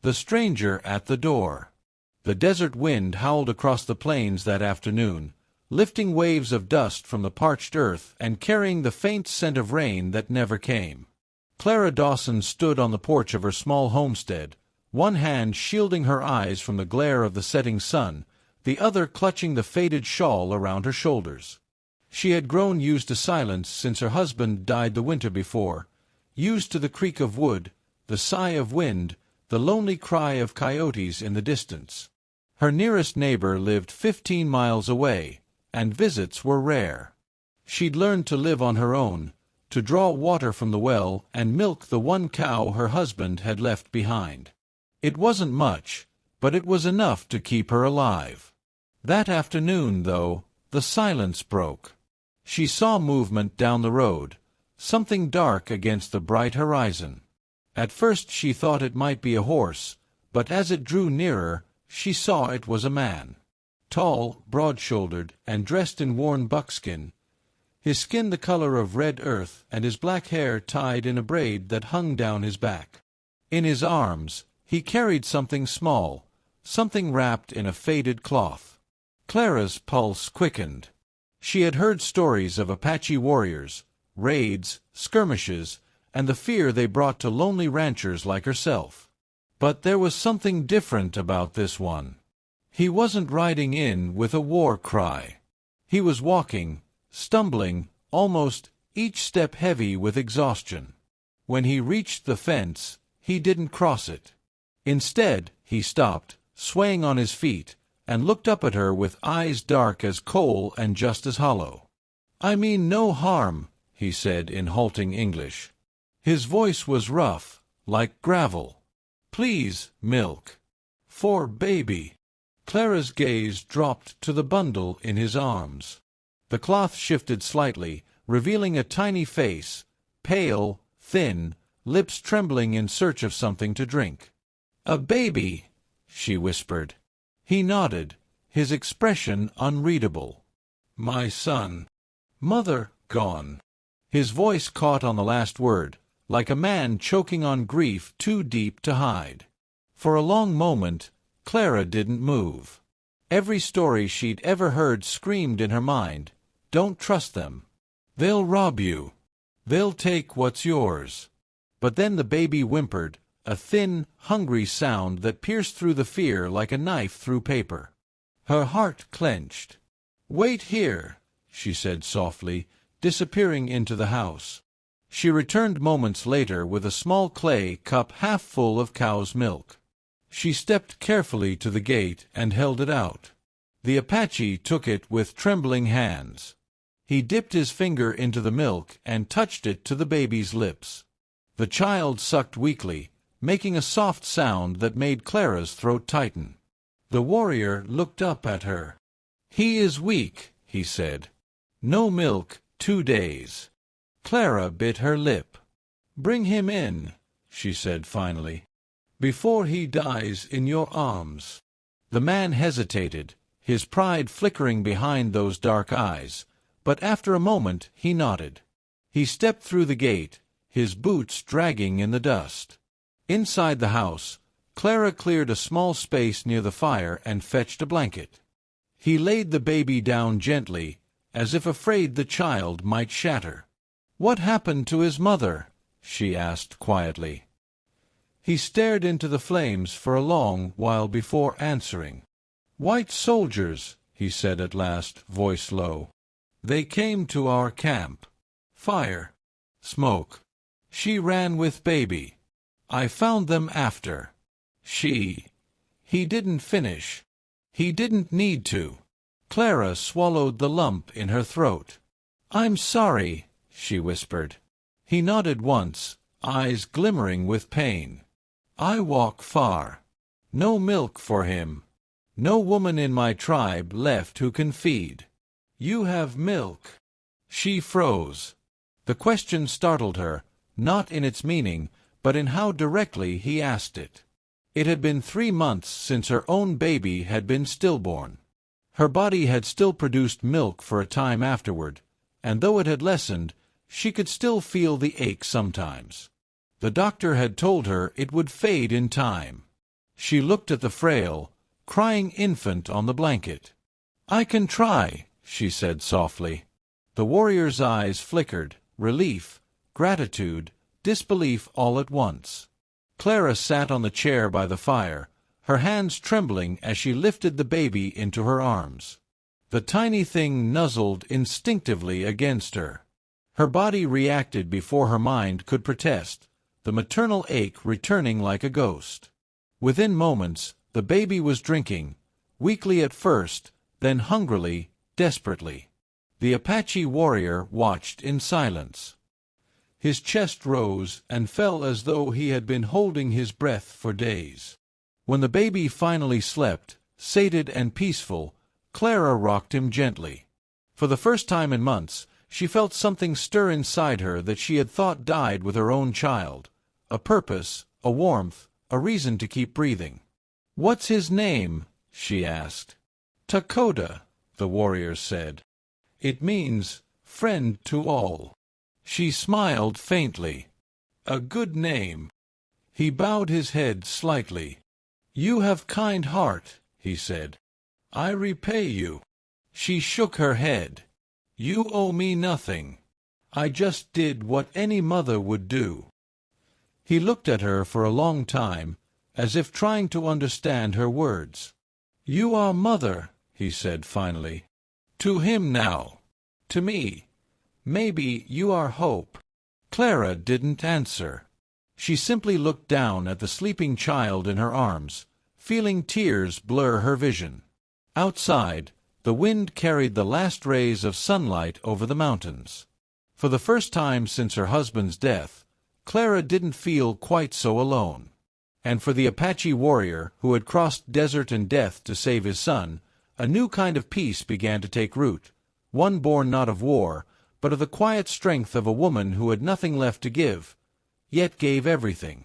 The stranger at the door. The desert wind howled across the plains that afternoon, lifting waves of dust from the parched earth and carrying the faint scent of rain that never came. Clara Dawson stood on the porch of her small homestead, one hand shielding her eyes from the glare of the setting sun, the other clutching the faded shawl around her shoulders. She had grown used to silence since her husband died the winter before, used to the creak of wood, the sigh of wind, the lonely cry of coyotes in the distance. Her nearest neighbor lived 15 miles away, and visits were rare. She'd learned to live on her own, to draw water from the well and milk the one cow her husband had left behind. It wasn't much, but it was enough to keep her alive. That afternoon, though, the silence broke. She saw movement down the road, something dark against the bright horizon. At first she thought it might be a horse, but as it drew nearer, she saw it was a man. Tall, broad-shouldered, and dressed in worn buckskin, his skin the color of red earth and his black hair tied in a braid that hung down his back. In his arms, he carried something small, something wrapped in a faded cloth. Clara's pulse quickened. She had heard stories of Apache warriors, raids, skirmishes, and the fear they brought to lonely ranchers like herself. But there was something different about this one. He wasn't riding in with a war cry. He was walking, stumbling, almost, each step heavy with exhaustion. When he reached the fence, he didn't cross it. Instead, he stopped, swaying on his feet, and looked up at her with eyes dark as coal and just as hollow. "I mean no harm," he said in halting English. His voice was rough, like gravel. "Please, milk. For baby." Clara's gaze dropped to the bundle in his arms. The cloth shifted slightly, revealing a tiny face, pale, thin, lips trembling in search of something to drink. "A baby," she whispered. He nodded, his expression unreadable. "My son." "Mother gone." His voice caught on the last word, like a man choking on grief too deep to hide. For a long moment, Clara didn't move. Every story she'd ever heard screamed in her mind, "Don't trust them. They'll rob you. They'll take what's yours." But then the baby whimpered, a thin, hungry sound that pierced through the fear like a knife through paper. Her heart clenched. "Wait here," she said softly, disappearing into the house. She returned moments later with a small clay cup half full of cow's milk. She stepped carefully to the gate and held it out. The Apache took it with trembling hands. He dipped his finger into the milk and touched it to the baby's lips. The child sucked weakly, making a soft sound that made Clara's throat tighten. The warrior looked up at her. "He is weak," he said. "No milk, 2 days." Clara bit her lip. "Bring him in," she said finally, "before he dies in your arms." The man hesitated, his pride flickering behind those dark eyes, but after a moment he nodded. He stepped through the gate, his boots dragging in the dust. Inside the house, Clara cleared a small space near the fire and fetched a blanket. He laid the baby down gently, as if afraid the child might shatter. "What happened to his mother?" she asked quietly. He stared into the flames for a long while before answering. "White soldiers," he said at last, voice low. "They came to our camp. Fire. Smoke. She ran with baby. I found them after. He didn't finish. He didn't need to." Clara swallowed the lump in her throat. "I'm sorry," she whispered. He nodded once, eyes glimmering with pain. "I walk far. No milk for him. No woman in my tribe left who can feed. You have milk." She froze. The question startled her, not in its meaning, but in how directly he asked it. It had been 3 months since her own baby had been stillborn. Her body had still produced milk for a time afterward, and though it had lessened, she could still feel the ache sometimes. The doctor had told her it would fade in time. She looked at the frail, crying infant on the blanket. "I can try," she said softly. The warrior's eyes flickered, relief, gratitude, disbelief all at once. Clara sat on the chair by the fire, her hands trembling as she lifted the baby into her arms. The tiny thing nuzzled instinctively against her. Her body reacted before her mind could protest, the maternal ache returning like a ghost. Within moments, the baby was drinking, weakly at first, then hungrily, desperately. The Apache warrior watched in silence. His chest rose and fell as though he had been holding his breath for days. When the baby finally slept, sated and peaceful, Clara rocked him gently. For the first time in months, she felt something stir inside her that she had thought died with her own child. A purpose, a warmth, a reason to keep breathing. "What's his name?" she asked. "Dakota," the warrior said. "It means friend to all." She smiled faintly. "A good name." He bowed his head slightly. "You have kind heart," he said. "I repay you." She shook her head. "You owe me nothing. I just did what any mother would do." He looked at her for a long time, as if trying to understand her words. "You are mother," he said finally. "To him now. To me. Maybe you are hope." Clara didn't answer. She simply looked down at the sleeping child in her arms, feeling tears blur her vision. Outside, the wind carried the last rays of sunlight over the mountains. For the first time since her husband's death, Clara didn't feel quite so alone. And for the Apache warrior who had crossed desert and death to save his son, a new kind of peace began to take root, one born not of war, but of the quiet strength of a woman who had nothing left to give, yet gave everything.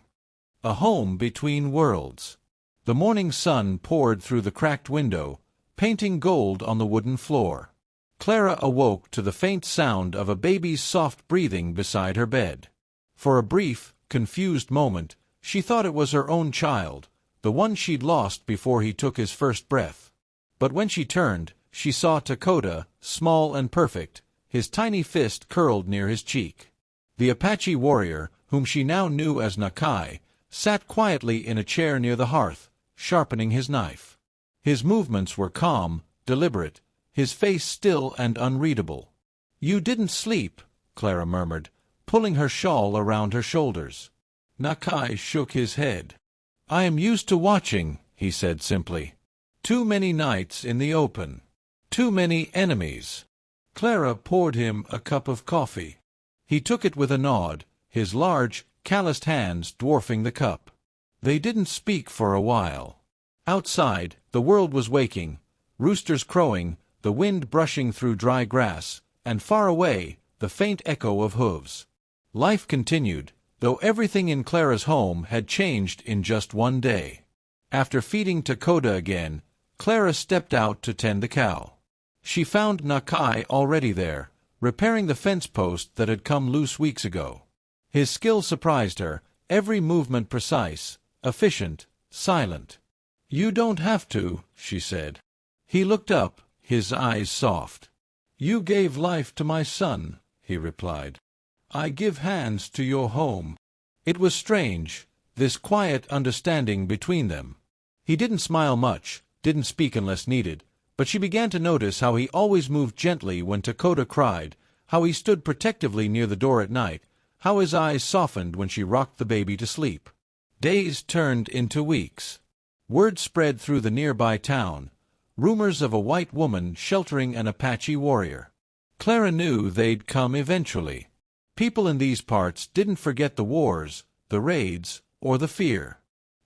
A home between worlds. The morning sun poured through the cracked window, painting gold on the wooden floor. Clara awoke to the faint sound of a baby's soft breathing beside her bed. For a brief, confused moment, she thought it was her own child, the one she'd lost before he took his first breath. But when she turned, she saw Dakota, small and perfect, his tiny fist curled near his cheek. The Apache warrior, whom she now knew as Nakai, sat quietly in a chair near the hearth, sharpening his knife. His movements were calm, deliberate, his face still and unreadable. "You didn't sleep," Clara murmured, pulling her shawl around her shoulders. Nakai shook his head. "I am used to watching," he said simply. "Too many nights in the open. Too many enemies." Clara poured him a cup of coffee. He took it with a nod, his large, calloused hands dwarfing the cup. They didn't speak for a while. Outside, the world was waking, roosters crowing, the wind brushing through dry grass, and far away, the faint echo of hooves. Life continued, though everything in Clara's home had changed in just one day. After feeding Dakota again, Clara stepped out to tend the cow. She found Nakai already there, repairing the fence post that had come loose weeks ago. His skill surprised her, every movement precise, efficient, silent. "You don't have to," she said. He looked up, his eyes soft. "You gave life to my son," he replied. "I give hands to your home." It was strange, this quiet understanding between them. He didn't smile much, didn't speak unless needed, but she began to notice how he always moved gently when Dakota cried, how he stood protectively near the door at night, how his eyes softened when she rocked the baby to sleep. Days turned into weeks. Word spread through the nearby town, rumors of a white woman sheltering an Apache warrior. Clara knew they'd come eventually. People in these parts didn't forget the wars, the raids, or the fear.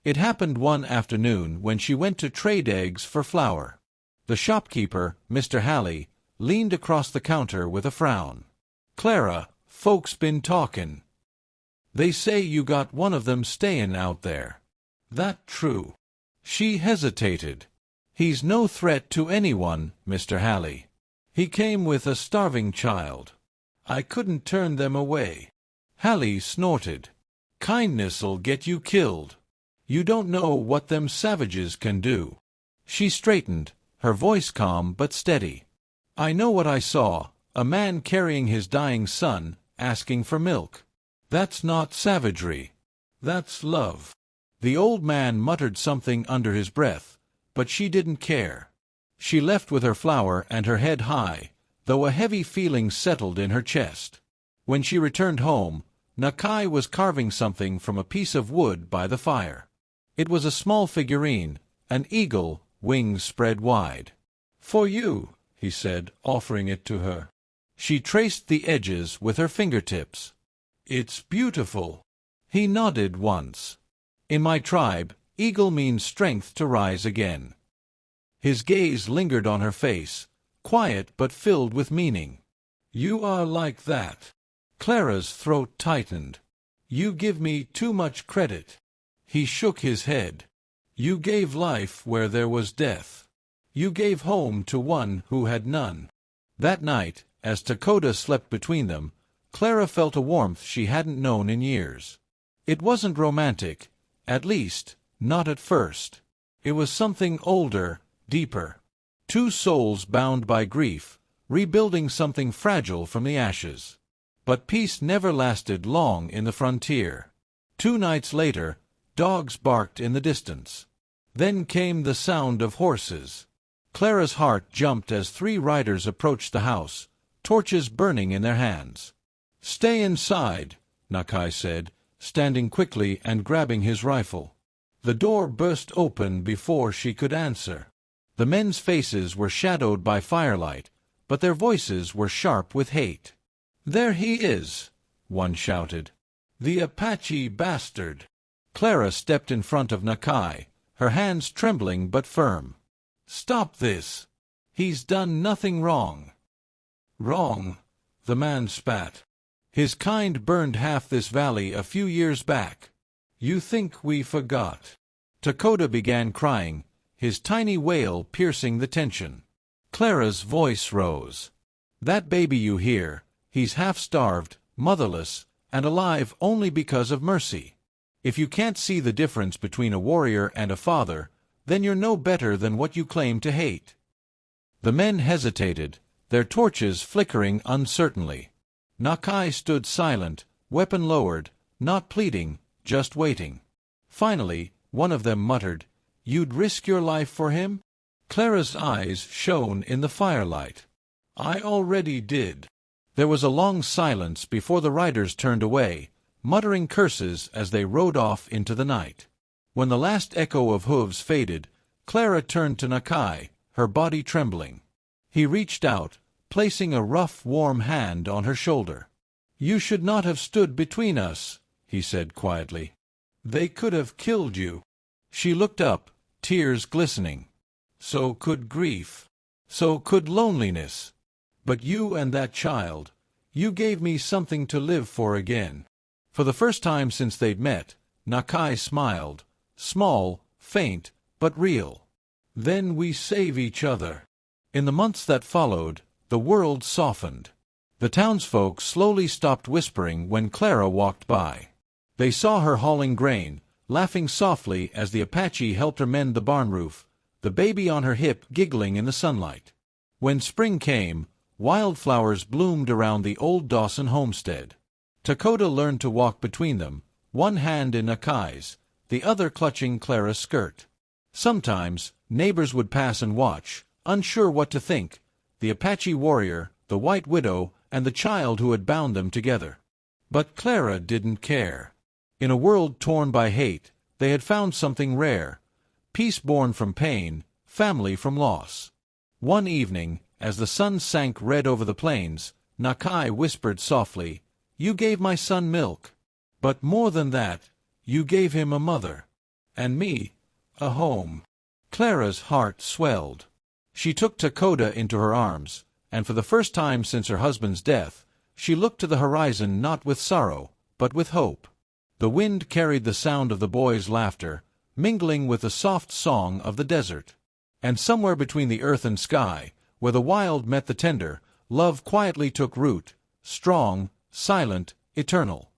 It happened one afternoon when she went to trade eggs for flour. The shopkeeper, Mr. Halley, leaned across the counter with a frown. "Clara, folks been talkin'. They say you got one of them stayin' out there. That true?" She hesitated. "He's no threat to anyone, Mr. Halley. He came with a starving child. I couldn't turn them away." Halley snorted. "Kindness'll get you killed." You don't know what them savages can do." She straightened, her voice calm but steady. "I know what I saw, a man carrying his dying son, asking for milk. That's not savagery. That's love." The old man muttered something under his breath, but she didn't care. She left with her flower and her head high, though a heavy feeling settled in her chest. When she returned home, Nakai was carving something from a piece of wood by the fire. It was a small figurine, an eagle, wings spread wide. "For you," he said, offering it to her. She traced the edges with her fingertips. "It's beautiful." He nodded once. "In my tribe, eagle means strength to rise again." His gaze lingered on her face, quiet but filled with meaning. "You are like that." Clara's throat tightened. "You give me too much credit." He shook his head. "You gave life where there was death. You gave home to one who had none." That night, as Dakota slept between them, Clara felt a warmth she hadn't known in years. It wasn't romantic, at least, not at first. It was something older, deeper. Two souls bound by grief, rebuilding something fragile from the ashes. But peace never lasted long in the frontier. 2 nights later, dogs barked in the distance. Then came the sound of horses. Clara's heart jumped as 3 riders approached the house, torches burning in their hands. "Stay inside," Nakai said, standing quickly and grabbing his rifle. The door burst open before she could answer. The men's faces were shadowed by firelight, but their voices were sharp with hate. "There he is," one shouted. "The Apache bastard." Clara stepped in front of Nakai, her hands trembling but firm. "Stop this. He's done nothing wrong." "Wrong?" the man spat. "His kind burned half this valley a few years back. You think we forgot?" Dakota began crying, his tiny wail piercing the tension. Clara's voice rose. "That baby you hear, he's half-starved, motherless, and alive only because of mercy. If you can't see the difference between a warrior and a father, then you're no better than what you claim to hate." The men hesitated, their torches flickering uncertainly. Nakai stood silent, weapon lowered, not pleading, just waiting. Finally, one of them muttered, "You'd risk your life for him?" Clara's eyes shone in the firelight. "I already did." There was a long silence before the riders turned away, muttering curses as they rode off into the night. When the last echo of hooves faded, Clara turned to Nakai, her body trembling. He reached out, placing a rough, warm hand on her shoulder. "You should not have stood between us," he said quietly. "They could have killed you." She looked up, tears glistening. "So could grief. So could loneliness. But you and that child, you gave me something to live for again." For the first time since they'd met, Nakai smiled, small, faint, but real. "Then we save each other." In the months that followed, the world softened. The townsfolk slowly stopped whispering when Clara walked by. They saw her hauling grain, laughing softly as the Apache helped her mend the barn roof, the baby on her hip giggling in the sunlight. When spring came, wildflowers bloomed around the old Dawson homestead. Dakota learned to walk between them, one hand in Nakai's, the other clutching Clara's skirt. Sometimes, neighbors would pass and watch, unsure what to think, the Apache warrior, the white widow, and the child who had bound them together. But Clara didn't care. In a world torn by hate, they had found something rare: peace born from pain, family from loss. One evening, as the sun sank red over the plains, Nakai whispered softly, "You gave my son milk. But more than that, you gave him a mother. And me, a home." Clara's heart swelled. She took Dakota into her arms, and for the first time since her husband's death, she looked to the horizon not with sorrow, but with hope. The wind carried the sound of the boys' laughter, mingling with the soft song of the desert. And somewhere between the earth and sky, where the wild met the tender, love quietly took root, strong, silent, eternal.